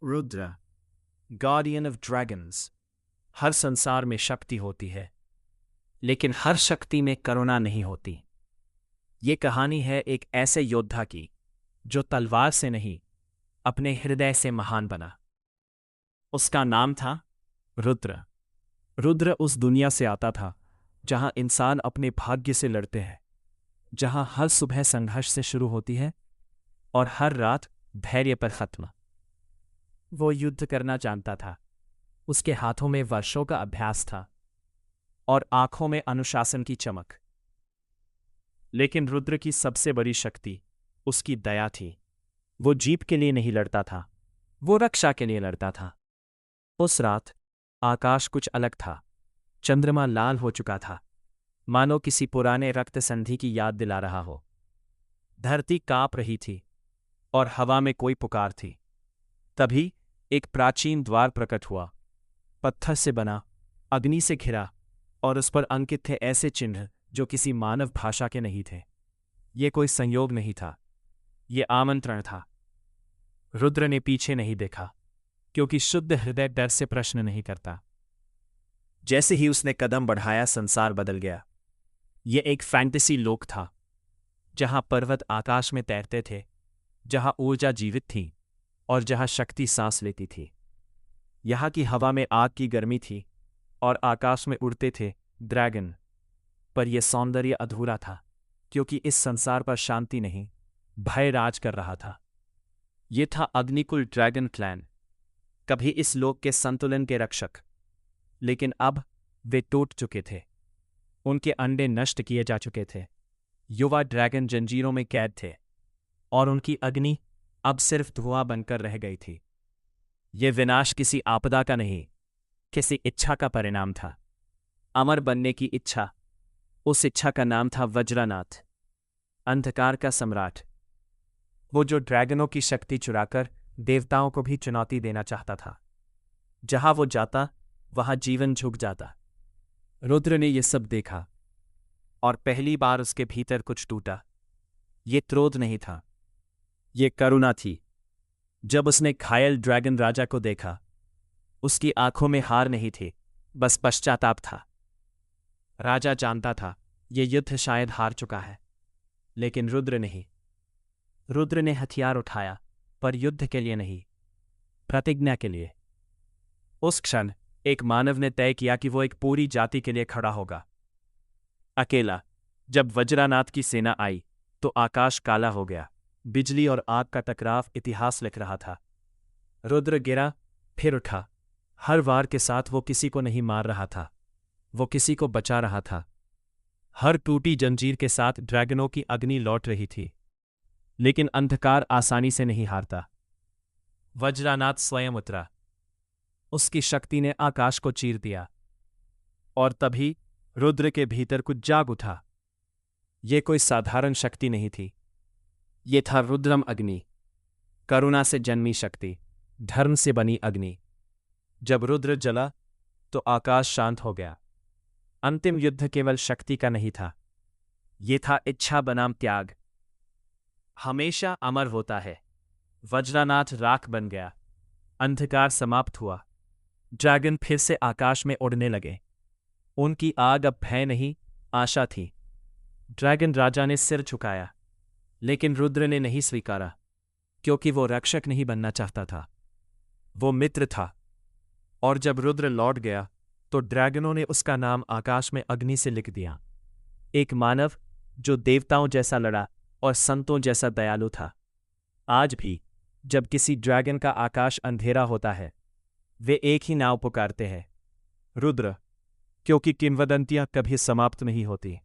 Rudra, guardian of dragons. हर संसार में शक्ति होती है, लेकिन हर शक्ति में करुणा नहीं होती। ये कहानी है एक ऐसे योद्धा की जो तलवार से नहीं, अपने हृदय से महान बना। उसका नाम था रुद्र। रुद्र उस दुनिया से आता था जहां इंसान अपने भाग्य से लड़ते हैं, जहां हर सुबह संघर्ष से शुरू होती है और हर रात धैर्य पर खत्म। वो युद्ध करना जानता था। उसके हाथों में वर्षों का अभ्यास था और आंखों में अनुशासन की चमक। लेकिन रुद्र की सबसे बड़ी शक्ति उसकी दया थी। वो जीत के लिए नहीं लड़ता था, वो रक्षा के लिए लड़ता था। उस रात आकाश कुछ अलग था। चंद्रमा लाल हो चुका था, मानो किसी पुराने रक्त संधि की याद दिला रहा हो। धरती कांप रही थी और हवा में कोई पुकार थी। तभी एक प्राचीन द्वार प्रकट हुआ, पत्थर से बना, अग्नि से घिरा, और उस पर अंकित थे ऐसे चिन्ह जो किसी मानव भाषा के नहीं थे। ये कोई संयोग नहीं था, ये आमंत्रण था। रुद्र ने पीछे नहीं देखा, क्योंकि शुद्ध हृदय डर से प्रश्न नहीं करता। जैसे ही उसने कदम बढ़ाया, संसार बदल गया। ये एक फैंटेसी लोक था, जहां पर्वत आकाश में तैरते थे, जहां ऊर्जा जीवित थी और जहां शक्ति सांस लेती थी। यहां की हवा में आग की गर्मी थी और आकाश में उड़ते थे ड्रैगन। पर यह सौंदर्य अधूरा था, क्योंकि इस संसार पर शांति नहीं, भय राज कर रहा था। ये था अग्निकुल ड्रैगन क्लैन, कभी इस लोक के संतुलन के रक्षक। लेकिन अब वे टूट चुके थे, उनके अंडे नष्ट किए जा चुके थे। युवा ड्रैगन जंजीरों में कैद थे और उनकी अग्नि अब सिर्फ धुआं बनकर रह गई थी। यह विनाश किसी आपदा का नहीं, किसी इच्छा का परिणाम था। अमर बनने की इच्छा। उस इच्छा का नाम था वज्रनाथ, अंधकार का सम्राट। वो जो ड्रैगनों की शक्ति चुराकर देवताओं को भी चुनौती देना चाहता था। जहां वो जाता, वहां जीवन झुक जाता। रुद्र ने यह सब देखा और पहली बार उसके भीतर कुछ टूटा। ये क्रोध नहीं था, ये करुणा थी। जब उसने घायल ड्रैगन राजा को देखा, उसकी आंखों में हार नहीं थी, बस पश्चाताप था। राजा जानता था ये युद्ध शायद हार चुका है, लेकिन रुद्र नहीं। रुद्र ने हथियार उठाया, पर युद्ध के लिए नहीं, प्रतिज्ञा के लिए। उस क्षण एक मानव ने तय किया कि वो एक पूरी जाति के लिए खड़ा होगा, अकेला। जब वज्रनाथ की सेना आई तो आकाश काला हो गया। बिजली और आग का टकराव इतिहास लिख रहा था। रुद्र गिरा, फिर उठा। हर वार के साथ वो किसी को नहीं मार रहा था, वो किसी को बचा रहा था। हर टूटी जंजीर के साथ ड्रैगनों की अग्नि लौट रही थी। लेकिन अंधकार आसानी से नहीं हारता। वज्रनाथ स्वयं उतरा। उसकी शक्ति ने आकाश को चीर दिया, और तभी रुद्र के भीतर कुछ जाग उठा। ये कोई साधारण शक्ति नहीं थी, ये था रुद्रम अग्नि, करुणा से जन्मी शक्ति, धर्म से बनी अग्नि। जब रुद्र जला तो आकाश शांत हो गया। अंतिम युद्ध केवल शक्ति का नहीं था, ये था इच्छा बनाम त्याग। हमेशा अमर होता है। वज्रनाथ राख बन गया, अंधकार समाप्त हुआ। ड्रैगन फिर से आकाश में उड़ने लगे। उनकी आग अब भय नहीं, आशा थी। ड्रैगन राजा ने सिर झुकाया, लेकिन रुद्र ने नहीं स्वीकारा, क्योंकि वो रक्षक नहीं बनना चाहता था, वो मित्र था। और जब रुद्र लौट गया तो ड्रैगनों ने उसका नाम आकाश में अग्नि से लिख दिया। एक मानव जो देवताओं जैसा लड़ा और संतों जैसा दयालु था। आज भी जब किसी ड्रैगन का आकाश अंधेरा होता है, वे एक ही नाम पुकारते हैं, रुद्र, क्योंकि किंवदंतियां कभी समाप्त नहीं होती,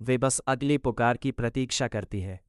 वे बस अगली पुकार की प्रतीक्षा करती है।